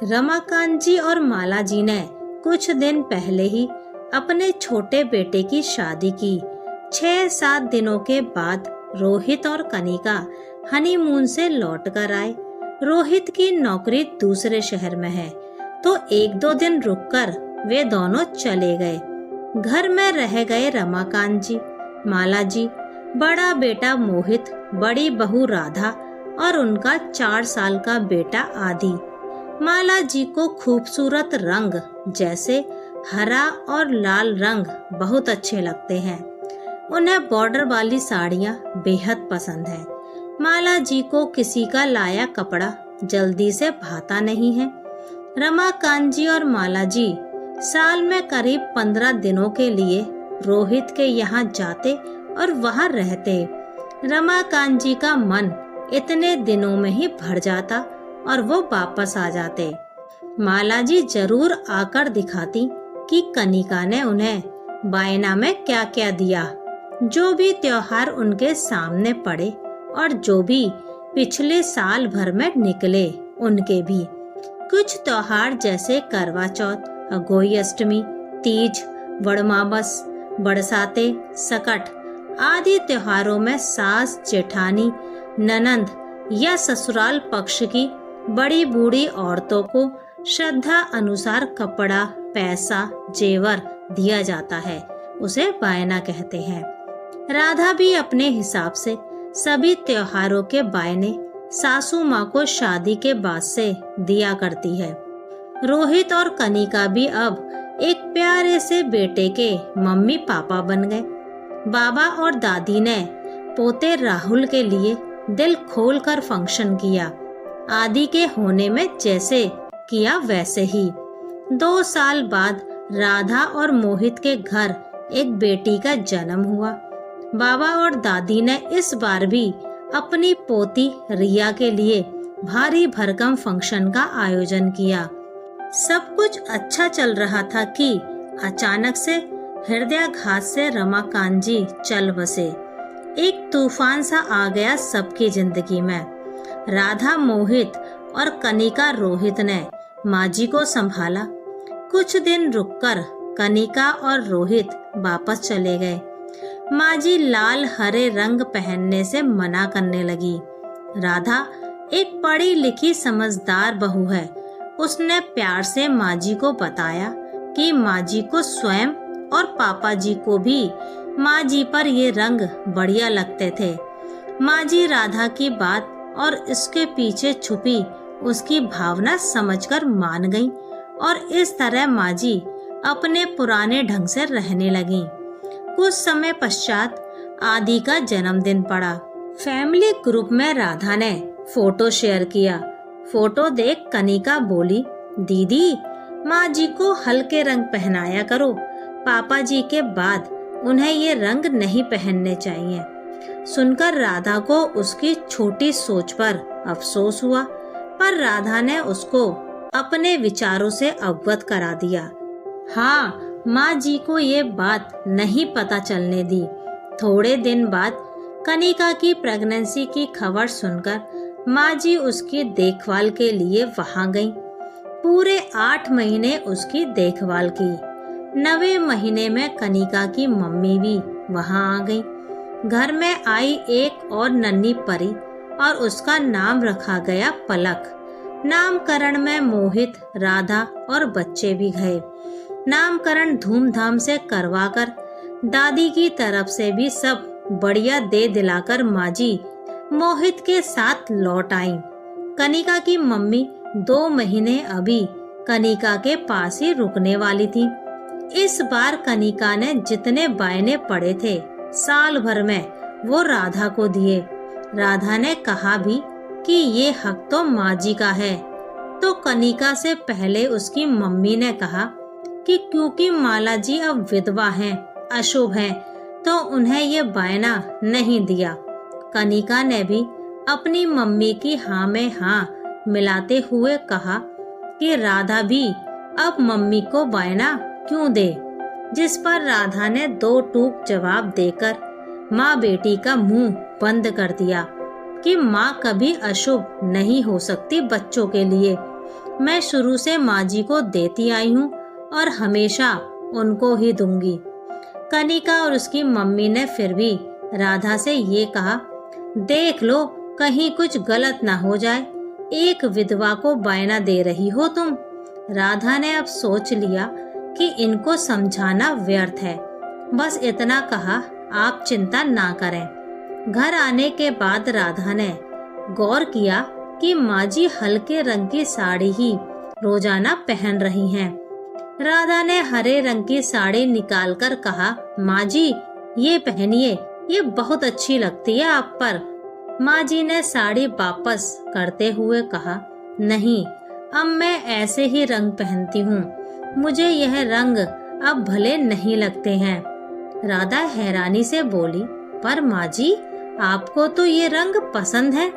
रमाकांत जी और माला जी ने कुछ दिन पहले ही अपने छोटे बेटे की शादी की। 6-7 दिनों के बाद रोहित और कनिका हनीमून से लौट कर आए। रोहित की नौकरी दूसरे शहर में है, तो 1-2 दिन रुककर वे दोनों चले गए। घर में रह गए रमाकांत जी, माला जी, बड़ा बेटा मोहित, बड़ी बहू राधा और उनका 4 साल का बेटा आदि। माला जी को खूबसूरत रंग जैसे हरा और लाल रंग बहुत अच्छे लगते हैं। उन्हें बॉर्डर वाली साड़ियाँ बेहद पसंद है। माला जी को किसी का लाया कपड़ा जल्दी से भाता नहीं है। रमाकांत जी और माला जी साल में करीब 15 दिनों के लिए रोहित के यहाँ जाते और वहाँ रहते। रमाकांत जी का मन इतने दिनों में ही भर जाता और वो वापस आ जाते। माला जी जरूर आकर दिखाती कि कनिका ने उन्हें बायना में क्या क्या दिया। जो भी त्योहार उनके सामने पड़े और जो भी पिछले साल भर में निकले उनके भी। कुछ त्योहार जैसे करवा चौथ, अगोई अष्टमी, तीज, वड़माबस, बरसाते, सकट आदि त्योहारों में सास, जेठानी, ननंद या ससुराल पक्ष की बड़ी बूढ़ी औरतों को श्रद्धा अनुसार कपड़ा, पैसा, जेवर दिया जाता है। उसे बायना कहते हैं। राधा भी अपने हिसाब से सभी त्योहारों के बायने सासू माँ को शादी के बाद से दिया करती है। रोहित और कनिका भी अब एक प्यारे से बेटे के मम्मी पापा बन गए। बाबा और दादी ने पोते राहुल के लिए दिल खोलकर फंक्शन किया। आदि के होने में जैसे किया वैसे ही। 2 साल बाद राधा और मोहित के घर एक बेटी का जन्म हुआ। बाबा और दादी ने इस बार भी अपनी पोती रिया के लिए भारी भरकम फंक्शन का आयोजन किया। सब कुछ अच्छा चल रहा था कि अचानक से हृदयाघात से रमाकांत जी चल बसे। एक तूफान सा आ गया सबकी जिंदगी में। राधा, मोहित और कनिका रोहित ने माँ जी को संभाला। कुछ दिन रुककर कनिका और रोहित वापस चले गए। माँ जी लाल हरे रंग पहनने से मना करने लगी। राधा एक पढ़ी लिखी समझदार बहू है। उसने प्यार से माँ जी को बताया कि माँ जी को स्वयं और पापा जी को भी माँ जी पर ये रंग बढ़िया लगते थे। माँ जी राधा की बात और इसके पीछे छुपी उसकी भावना समझकर मान गईं और इस तरह माँ जी अपने पुराने ढंग से रहने लगीं। कुछ समय पश्चात आदि का जन्मदिन पड़ा। फैमिली ग्रुप में राधा ने फोटो शेयर किया। फोटो देख कनिका बोली, दीदी माँ जी को हल्के रंग पहनाया करो। पापा जी के बाद उन्हें ये रंग नहीं पहनने चाहिए। सुनकर राधा को उसकी छोटी सोच पर अफसोस हुआ, पर राधा ने उसको अपने विचारों से अवगत करा दिया। हाँ, माँ जी को ये बात नहीं पता चलने दी। थोड़े दिन बाद कनिका की प्रेगनेंसी की खबर सुनकर माँ जी उसकी देखभाल के लिए वहाँ गईं। पूरे 8 महीने उसकी देखभाल की। 9वें महीने में कनिका की मम्मी भी वहाँ आ गई। घर में आई एक और नन्ही परी और उसका नाम रखा गया पलक। नामकरण में मोहित, राधा और बच्चे भी गए। नामकरण धूमधाम से करवाकर दादी की तरफ से भी सब बढ़िया दे दिलाकर माँ जी मोहित के साथ लौट आई। कनिका की मम्मी 2 महीने अभी कनिका के पास ही रुकने वाली थी। इस बार कनिका ने जितने बायने पड़े थे साल भर में वो राधा को दिए। राधा ने कहा भी कि ये हक तो माँ जी का है। तो कनिका से पहले उसकी मम्मी ने कहा कि क्योंकि माला जी अब विधवा हैं, अशुभ हैं, तो उन्हें ये बायना नहीं दिया। कनिका ने भी अपनी मम्मी की हाँ में हाँ मिलाते हुए कहा कि राधा भी अब मम्मी को बायना क्यों दे, जिस पर राधा ने 2 टूक जवाब देकर माँ बेटी का मुंह बंद कर दिया कि माँ कभी अशुभ नहीं हो सकती बच्चों के लिए। मैं शुरू से माँ जी को देती आई हूँ और हमेशा उनको ही दूंगी। कनिका और उसकी मम्मी ने फिर भी राधा से ये कहा, देख लो कहीं कुछ गलत ना हो जाए, एक विधवा को बायना दे रही हो तुम। राधा ने अब सोच लिया कि इनको समझाना व्यर्थ है, बस इतना कहा, आप चिंता ना करें। घर आने के बाद राधा ने गौर किया कि माँ जी हल्के रंग की साड़ी ही रोजाना पहन रही हैं। राधा ने हरे रंग की साड़ी निकालकर कहा, माँ जी ये पहनिए, ये बहुत अच्छी लगती है आप पर। माँ जी ने साड़ी वापस करते हुए कहा, नहीं, अब मैं ऐसे ही रंग पहनती हूँ, मुझे यह रंग अब भले नहीं लगते हैं। राधा हैरानी से बोली, पर माँ जी आपको तो ये रंग पसंद है।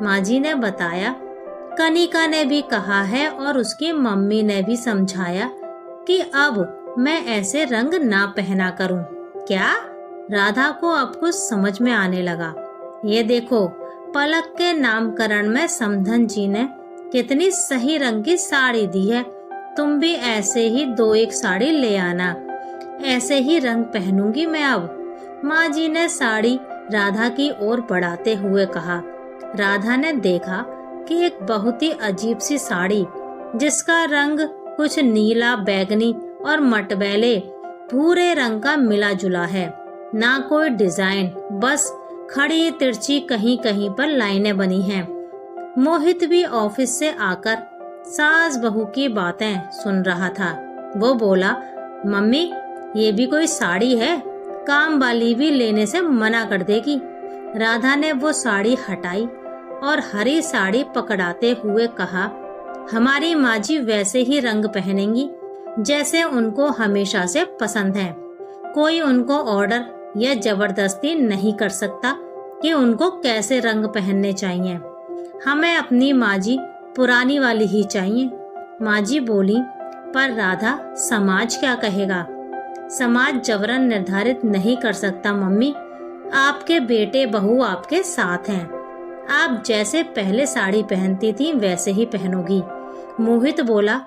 माँ जी ने बताया, कनिका ने भी कहा है और उसकी मम्मी ने भी समझाया कि अब मैं ऐसे रंग ना पहना करूं। क्या? राधा को अब कुछ समझ में आने लगा। ये देखो, पलक के नामकरण में समधन जी ने कितनी सही रंग की साड़ी दी है, तुम भी ऐसे ही 2-1 साड़ी ले आना, ऐसे ही रंग पहनूंगी मैं अब। माँ जी ने साड़ी राधा की ओर बढ़ाते हुए कहा। राधा ने देखा कि एक बहुत ही अजीब सी साड़ी, जिसका रंग कुछ नीला, बैगनी और मटमैले भूरे रंग का मिला जुला है, ना कोई डिजाइन, बस खड़ी तिरछी कहीं कहीं पर लाइनें बनी हैं। मोहित भी ऑफिस से आकर सास बहू की बातें सुन रहा था। वो बोला, मम्मी ये भी कोई साड़ी है, काम वाली भी लेने से मना कर देगी। राधा ने वो साड़ी हटाई और हरी साड़ी पकड़ाते हुए कहा, हमारी माँ जी वैसे ही रंग पहनेंगी जैसे उनको हमेशा से पसंद है। कोई उनको ऑर्डर या जबरदस्ती नहीं कर सकता कि उनको कैसे रंग पहनने चाहिए। हमें अपनी माँ जी पुरानी वाली ही चाहिए। माँ जी बोली, पर राधा समाज क्या कहेगा? समाज जबरन निर्धारित नहीं कर सकता मम्मी, आपके बेटे बहू आपके साथ हैं, आप जैसे पहले साड़ी पहनती थी वैसे ही पहनोगी। मोहित बोला,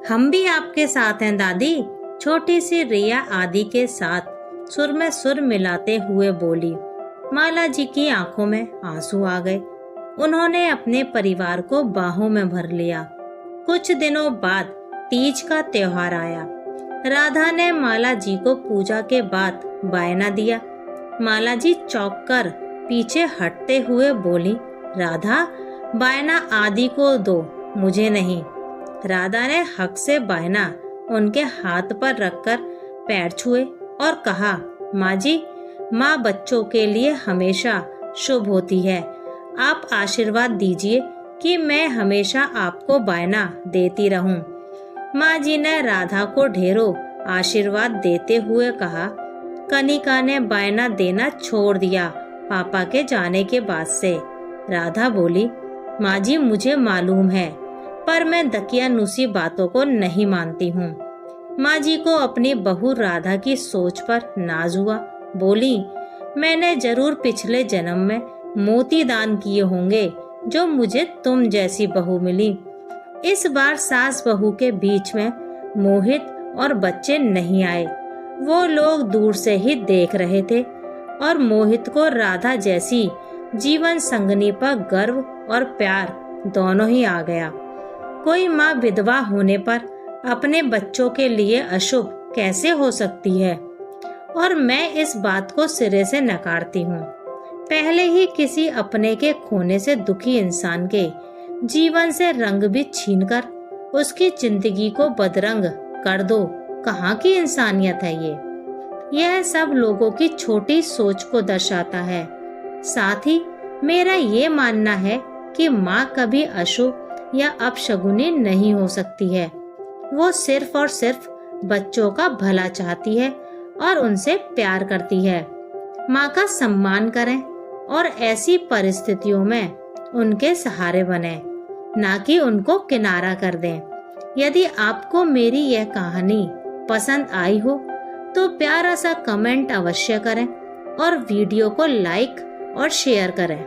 हम भी आपके साथ हैं दादी। छोटी सी रिया आदि के साथ सुर में सुर मिलाते हुए बोली। माला जी की आंखों में आंसू आ गए। उन्होंने अपने परिवार को बाहों में भर लिया। कुछ दिनों बाद तीज का त्योहार आया। राधा ने माला जी को पूजा के बाद बायना दिया। माला जी चौंक कर पीछे हटते हुए बोली, राधा बायना आदि को दो, मुझे नहीं। राधा ने हक से बायना उनके हाथ पर रखकर पैर छुए और कहा, माँ जी, माँ बच्चों के लिए हमेशा शुभ होती है। आप आशीर्वाद दीजिए कि मैं हमेशा आपको बायना देती रहूं। माँ जी ने राधा को ढेरों आशीर्वाद देते हुए कहा। कनिका ने बायना देना छोड़ दिया पापा के जाने के बाद से। राधा बोली, माँ जी मुझे मालूम है, पर मैं दकियानुसी बातों को नहीं मानती हूँ। माँ जी को अपनी बहू राधा की सोच पर नाज हुआ। बोली, मैंने जरूर पिछले जन्म में मोती दान किए होंगे जो मुझे तुम जैसी बहू मिली। इस बार सास बहू के बीच में मोहित और बच्चे नहीं आए। वो लोग दूर से ही देख रहे थे और मोहित को राधा जैसी जीवन संगनी पर गर्व और प्यार दोनों ही आ गया। कोई माँ विधवा होने पर अपने बच्चों के लिए अशुभ कैसे हो सकती है? और मैं इस बात को सिरे से नकारती हूँ। पहले ही किसी अपने के खोने से दुखी इंसान के जीवन से रंग भी छीनकर उसकी जिंदगी को बदरंग कर दो, कहाँ की इंसानियत है ये? यह सब लोगों की छोटी सोच को दर्शाता है। साथ ही मेरा ये मानना है कि माँ कभी अशुभ या अपशगुनी नहीं हो सकती है। वो सिर्फ और सिर्फ बच्चों का भला चाहती है और उनसे प्यार करती है। माँ का सम्मान करें और ऐसी परिस्थितियों में उनके सहारे बने, ना कि उनको किनारा कर दें। यदि आपको मेरी यह कहानी पसंद आई हो तो प्यारा सा कमेंट अवश्य करें और वीडियो को लाइक और शेयर करें।